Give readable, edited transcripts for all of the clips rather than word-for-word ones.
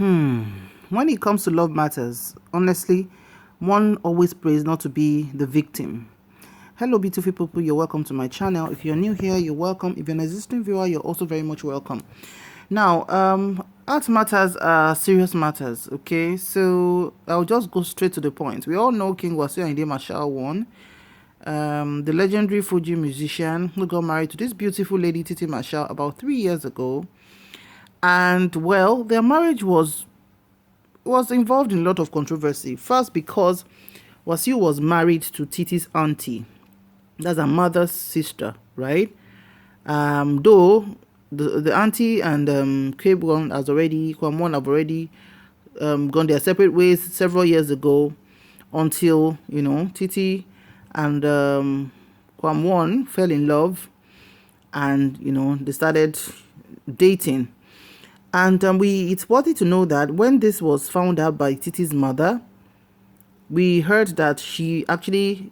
When it comes to love matters, honestly, one always prays not to be the victim. Hello, beautiful people. You're welcome to my channel. If you're new here, you're welcome. If you're an existing viewer, you're also very much welcome. Now, art matters are serious matters. Okay, so I'll just go straight to the point. We all know King Wasiu Ayinde Marshal I, the legendary Fuji musician who got married to this beautiful lady Titi Marshall about 3 years ago. And well, their marriage was involved in a lot of controversy. First, because Wasiu was married to Titi's auntie, that's her mother's sister, right? Though the auntie and Kwam have already gone their separate ways several years ago, until Titi and Kwam fell in love, and they started dating. And it's worthy to know that when this was found out by Titi's mother, we heard that she actually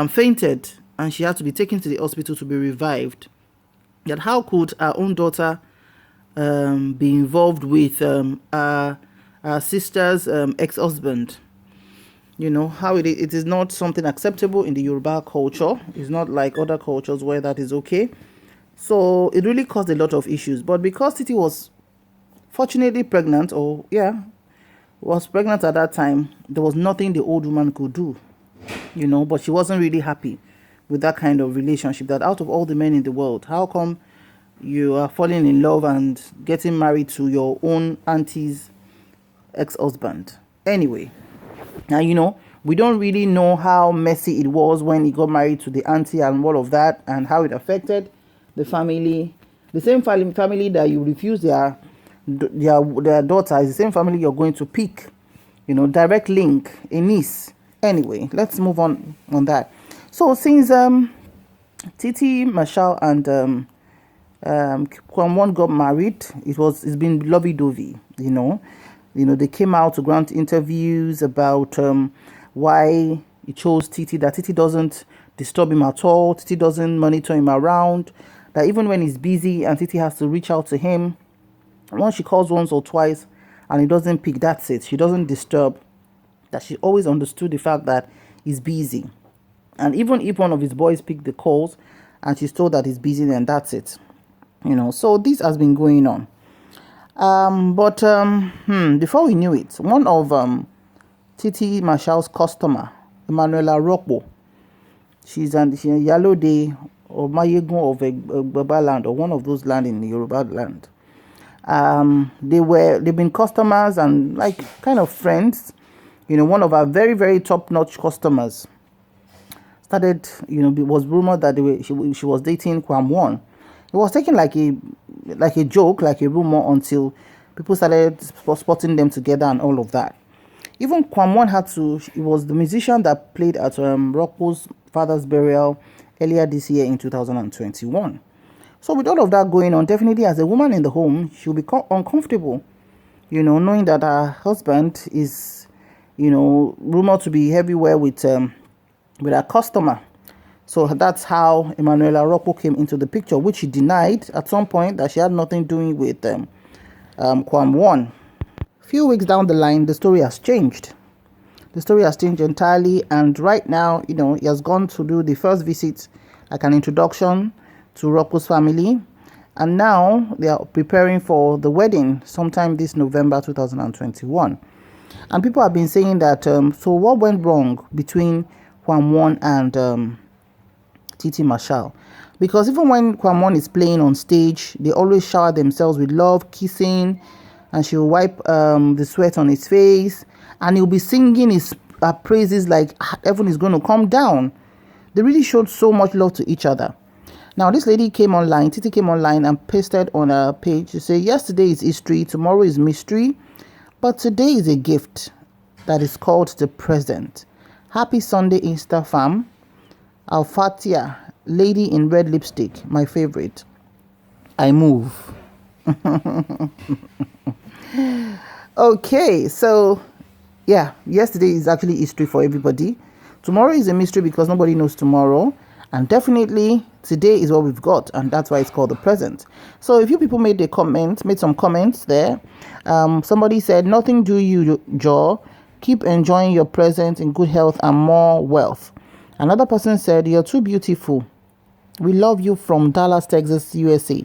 fainted and she had to be taken to the hospital to be revived. That how could our own daughter be involved with our sister's ex-husband? How it is not something acceptable in the Yoruba culture. It's not like other cultures where that is okay. So it really caused a lot of issues. But because Titi was fortunately pregnant, was pregnant at that time, there was nothing the old woman could do, but she wasn't really happy with that kind of relationship. That out of all the men in the world, how come you are falling in love and getting married to your own auntie's ex-husband? Anyway, now, we don't really know how messy it was when he got married to the auntie and all of that, and how it affected the family. The same family that you refuse their daughter is the same family you're going to pick. Direct link, a niece. Anyway, let's move on that. So since Titi Marshall and Kwam got married, it's been lovey-dovey. They came out to grant interviews about why he chose Titi, that Titi doesn't disturb him at all, Titi doesn't monitor him around, that even when he's busy and Titi has to reach out to him, once she calls once or twice and he doesn't pick, that's it. She doesn't disturb. That she always understood the fact that he's busy. And even if one of his boys picked the calls and she's told that he's busy, then that's it. So this has been going on. But before we knew it, one of Titi Marshall's customer, Emmanuella Ropo, she's a Yellow Day or Mayegun of Baba land, or one of those land in the Yoruba land. They've been customers and like kind of friends. One of our very, very top-notch customers started, it was rumored that she was dating Kwam. It was taken like a joke, like a rumor, until people started spotting them together and all of that. Even Kwam it was the musician that played at Ropo's father's burial earlier this year in 2021. So with all of that going on, definitely as a woman in the home, she'll be uncomfortable, knowing that her husband is, rumored to be everywhere with her customer. So that's how Emmanuella Ropo came into the picture, which she denied at some point that she had nothing doing with Kwam. Few weeks down the line, the story has changed. The story has changed entirely, and right now, he has gone to do the first visit, like an introduction to Ropo's family, and now they are preparing for the wedding sometime this November 2021. And people have been saying that, so what went wrong between Kwam and Titi Marshall? Because even when Kwam is playing on stage, they always shower themselves with love, kissing, and she'll wipe the sweat on his face, and he'll be singing his praises like heaven is going to come down. They really showed so much love to each other. Now, this lady Titi came online and pasted on her page to say, yesterday is history, tomorrow is mystery, but today is a gift that is called the present. Happy Sunday, Easter fam. Alfatia, lady in red lipstick, my favorite. I move. Okay, so yeah, yesterday is actually history for everybody. Tomorrow is a mystery because nobody knows tomorrow. And definitely today is what we've got, and that's why it's called the present. So if you people made some comments there. Somebody said, nothing do you, Jaw. Keep enjoying your present in good health and more wealth. Another person said, you're too beautiful. We love you from Dallas, Texas, USA.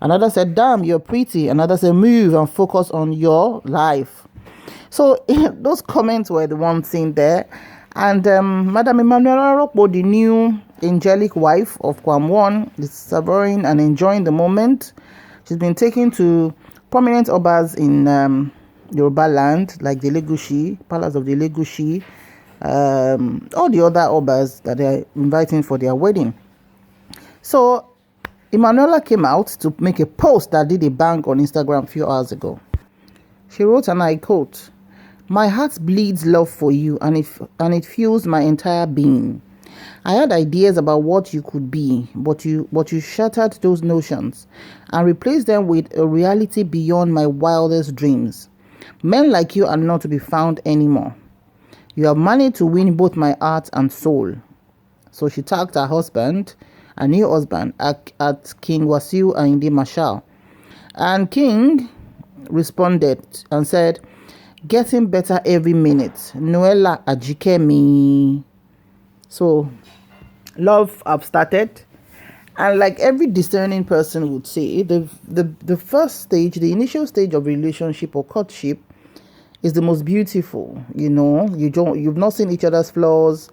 Another said, damn, you're pretty. Another said, move and focus on your life. So those comments were the one thing there. And Madam Emmanuella Ropo, the new angelic wife of Kwam, is savoring and enjoying the moment. She's been taken to prominent obas in Yoruba land, like the Legushi, Palace of the Legushi, all the other obas that they're inviting for their wedding. So Emmanuella came out to make a post that did a bang on Instagram a few hours ago. She wrote, and I quote, "My heart bleeds love for you, and it fuels my entire being. I had ideas about what you could be, but you shattered those notions and replaced them with a reality beyond my wildest dreams. Men like you are not to be found anymore. You have managed to win both my heart and soul." So she tagged her husband, a new husband, at King Wasiu Ayinde Marshal. And King responded and said, "Getting better every minute. Noella Ajikemi." So love have started. And like every discerning person would say, the first stage, the initial stage of relationship or courtship is the most beautiful. You've not seen each other's flaws.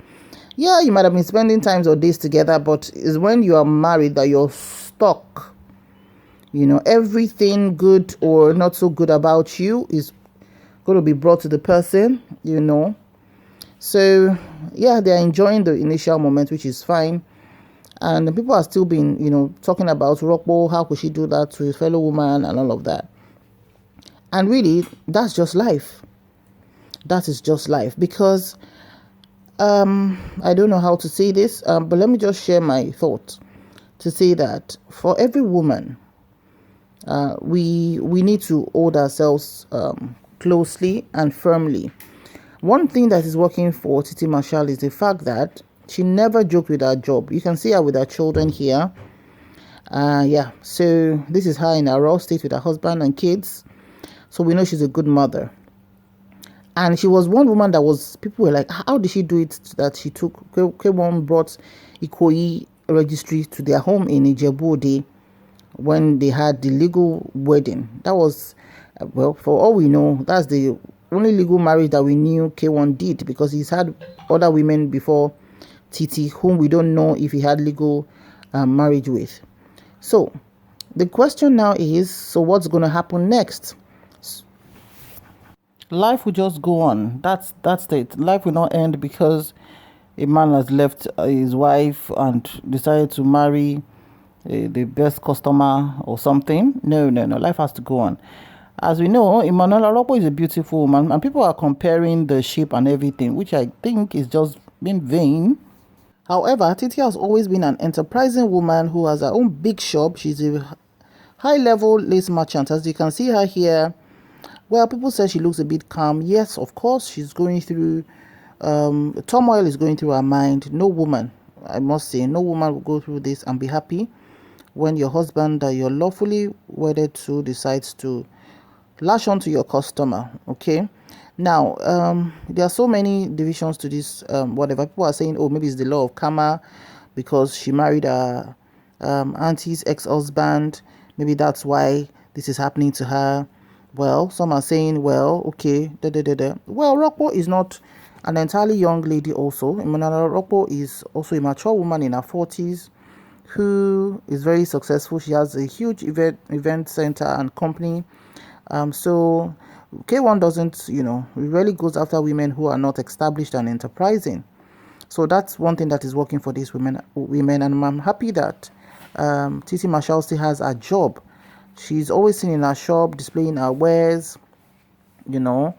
Yeah, you might have been spending times or days together, but it's when you are married that you're stuck. Everything good or not so good about you is going to be brought to the person. So yeah, they're enjoying the initial moment, which is fine. And people are still being, talking about Ropo, how could she do that to his fellow woman and all of that. And really, that's just life. That is just life. Because I don't know how to say this, but let me just share my thoughts to say that for every woman, we need to hold ourselves closely and firmly. One thing that is working for Titi Marshall is the fact that she never joked with her job. You can see her with her children here. So this is her in her raw state with her husband and kids. So we know she's a good mother. And she was one woman that people were like, how did she do it that she Kwam brought Ikoyi registry to their home in Ijebu-Ode when they had the legal wedding? That was, well, for all we know, that's the only legal marriage that we knew K1 did, because he's had other women before Titi whom we don't know if he had legal marriage with. So the question now is, so what's going to happen next? Life will just go on. That's it. Life will not end because a man has left his wife and decided to marry the best customer or something. No. Life has to go on. As we know, Emmanuella Ropo is a beautiful woman, and people are comparing the shape and everything, which I think is just being vain. However, Titi has always been an enterprising woman who has her own big shop. She's a high-level lace merchant. As you can see her here, well, people say she looks a bit calm. Yes, of course, she's going through, turmoil is going through her mind. No woman, I must say, no woman will go through this and be happy when your husband that you're lawfully wedded to decides to lash on to your customer. Okay, now there are so many divisions to this. Whatever people are saying, oh, maybe it's the law of karma because she married her auntie's ex-husband. Maybe that's why this is happening to her. Well, some are saying, well, okay, Well, Ropo is not an entirely young lady also. Emmanuella Ropo is also a mature woman in her 40s who is very successful. She has a huge event center and company. So K1 doesn't, really goes after women who are not established and enterprising. So that's one thing that is working for these women, and I'm happy that Titi Marshall still has a job. She's always seen in her shop displaying her wares, so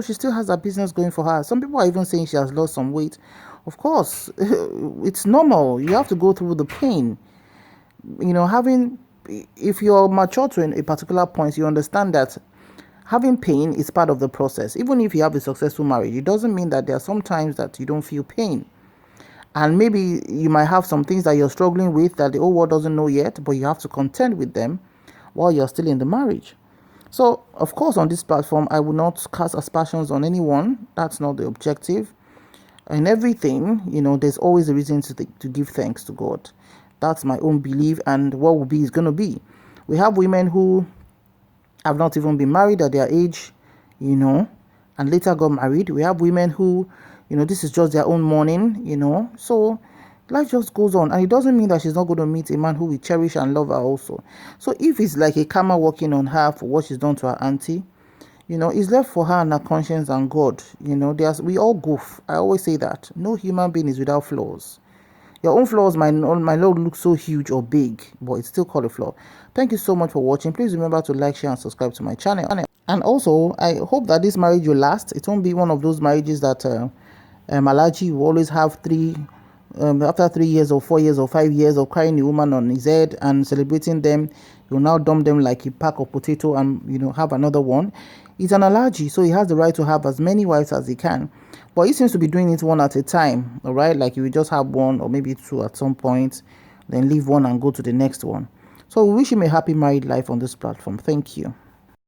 she still has her business going for her. Some people are even saying she has lost some weight. Of course, it's normal. You have to go through the pain. If you're mature to a particular point, you understand that having pain is part of the process. Even if you have a successful marriage, it doesn't mean that there are some times that you don't feel pain. And maybe you might have some things that you're struggling with that the whole world doesn't know yet, but you have to contend with them while you're still in the marriage. So, of course, on this platform, I will not cast aspersions on anyone. That's not the objective. In everything, there's always a reason to give thanks to God. That's my own belief, and what will be is going to be. We have women who have not even been married at their age, and later got married. We have women who, this is just their own morning, So life just goes on, and it doesn't mean that she's not going to meet a man who will cherish and love her also. So if it's like a karma working on her for what she's done to her auntie, it's left for her and her conscience and God. We all goof. I always say that no human being is without flaws. Your own flaws might not look so huge or big, but it's still called a flaw. Thank you so much for watching. Please remember to like, share, and subscribe to my channel. And also, I hope that this marriage will last. It won't be one of those marriages that Malachi will always have after 3 years or 4 years or 5 years of carrying a woman on his head and celebrating them. You'll now dump them like a pack of potato and have another one. It's an allergy, so he has the right to have as many wives as he can. But he seems to be doing it one at a time, all right? Like you will just have one or maybe two at some point, then leave one and go to the next one. So we wish him a happy married life on this platform. Thank you.